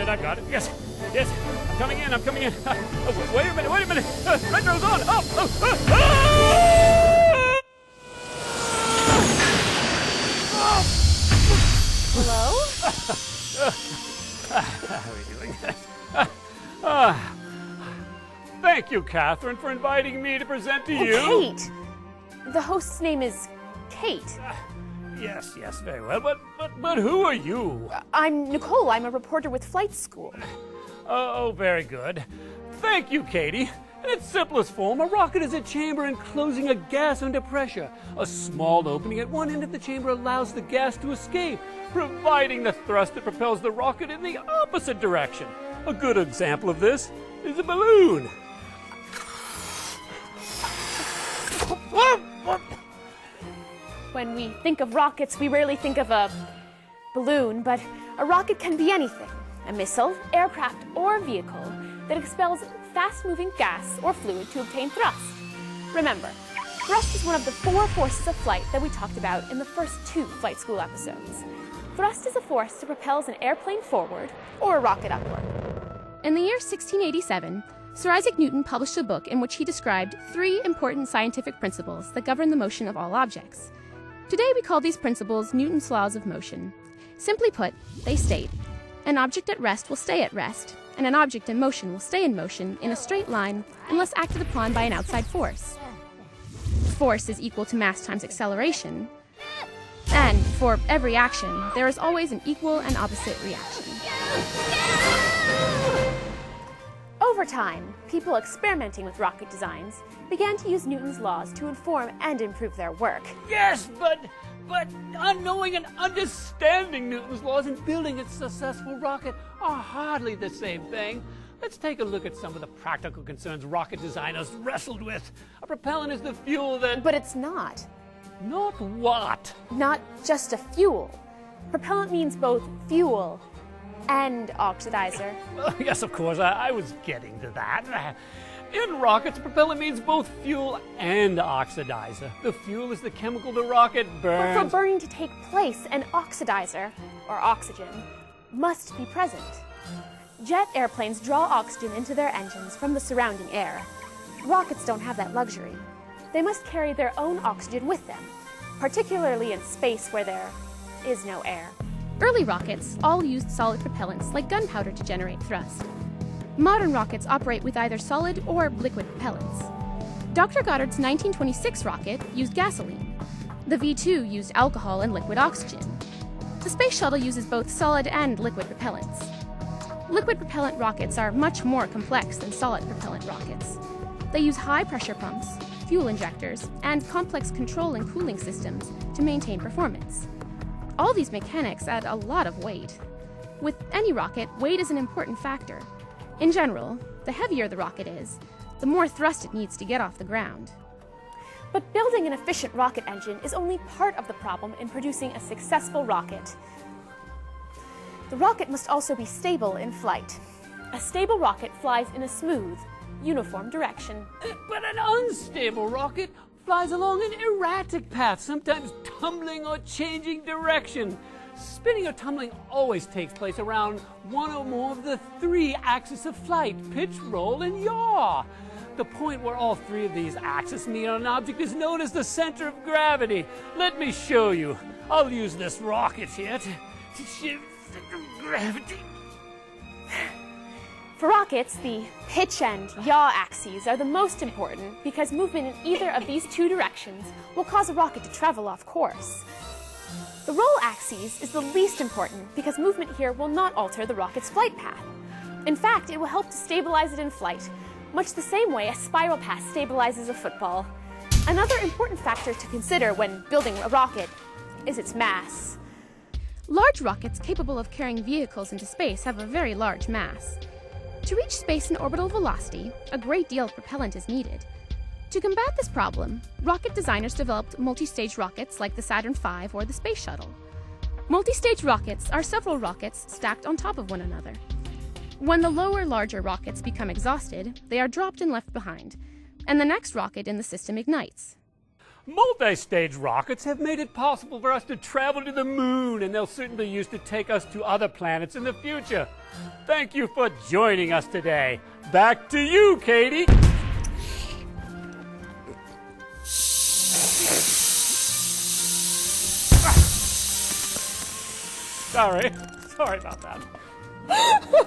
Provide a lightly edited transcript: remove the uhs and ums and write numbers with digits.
I've got it. Yes, yes, I'm coming in. Wait a minute. Retro's on. Hello? How are we doing? Thank you, Catherine, for inviting me to present to you. Kate! The host's name is Kate. Yes, very well. But who are you? I'm Nicole. I'm a reporter with Flight School. Oh, very good. Thank you, Katie. In its simplest form, a rocket is a chamber enclosing a gas under pressure. A small opening at one end of the chamber allows the gas to escape, providing the thrust that propels the rocket in the opposite direction. A good example of this is a balloon. When we think of rockets, we rarely think of a balloon, but a rocket can be anything. A missile, aircraft, or vehicle that expels fast-moving gas or fluid to obtain thrust. Remember, thrust is one of the 4 forces of flight that we talked about in the first 2 Flight School episodes. Thrust is a force that propels an airplane forward or a rocket upward. In the year 1687, Sir Isaac Newton published a book in which he described 3 important scientific principles that govern the motion of all objects. Today we call these principles Newton's laws of motion. Simply put, they state, an object at rest will stay at rest, and an object in motion will stay in motion in a straight line unless acted upon by an outside force. Force is equal to mass times acceleration, and for every action, there is always an equal and opposite reaction. Over time, people experimenting with rocket designs began to use Newton's laws to inform and improve their work. Yes, but unknowing and understanding Newton's laws and building a successful rocket are hardly the same thing. Let's take a look at some of the practical concerns rocket designers wrestled with. A propellant is the fuel that... But it's not. Not what? Not just a fuel. Propellant means both fuel and oxidizer. Well, yes, of course, I was getting to that. In rockets, propellant means both fuel and oxidizer. The fuel is the chemical the rocket burns. But for burning to take place, an oxidizer, or oxygen, must be present. Jet airplanes draw oxygen into their engines from the surrounding air. Rockets don't have that luxury. They must carry their own oxygen with them, particularly in space where there is no air. Early rockets all used solid propellants like gunpowder to generate thrust. Modern rockets operate with either solid or liquid propellants. Dr. Goddard's 1926 rocket used gasoline. The V-2 used alcohol and liquid oxygen. The Space Shuttle uses both solid and liquid propellants. Liquid propellant rockets are much more complex than solid propellant rockets. They use high pressure pumps, fuel injectors, and complex control and cooling systems to maintain performance. All these mechanics add a lot of weight. With any rocket, weight is an important factor. In general, the heavier the rocket is, the more thrust it needs to get off the ground. But building an efficient rocket engine is only part of the problem in producing a successful rocket. The rocket must also be stable in flight. A stable rocket flies in a smooth, uniform direction. But an unstable rocket flies along an erratic path, sometimes tumbling or changing direction. Spinning or tumbling always takes place around one or more of the 3 axes of flight: pitch, roll, and yaw. The point where all 3 of these axes meet on an object is known as the center of gravity. Let me show you. I'll use this rocket here to shift the center of gravity. For rockets, the pitch and yaw axes are the most important because movement in either of these 2 directions will cause a rocket to travel off course. The roll axis is the least important because movement here will not alter the rocket's flight path. In fact, it will help to stabilize it in flight, much the same way a spiral path stabilizes a football. Another important factor to consider when building a rocket is its mass. Large rockets capable of carrying vehicles into space have a very large mass. To reach space in orbital velocity, a great deal of propellant is needed. To combat this problem, rocket designers developed multi-stage rockets like the Saturn V or the Space Shuttle. Multi-stage rockets are several rockets stacked on top of one another. When the lower, larger rockets become exhausted, they are dropped and left behind, and the next rocket in the system ignites. Multi-stage rockets have made it possible for us to travel to the moon, and they'll certainly be used to take us to other planets in the future. Thank you for joining us today. Back to you, Katie. Sorry about that.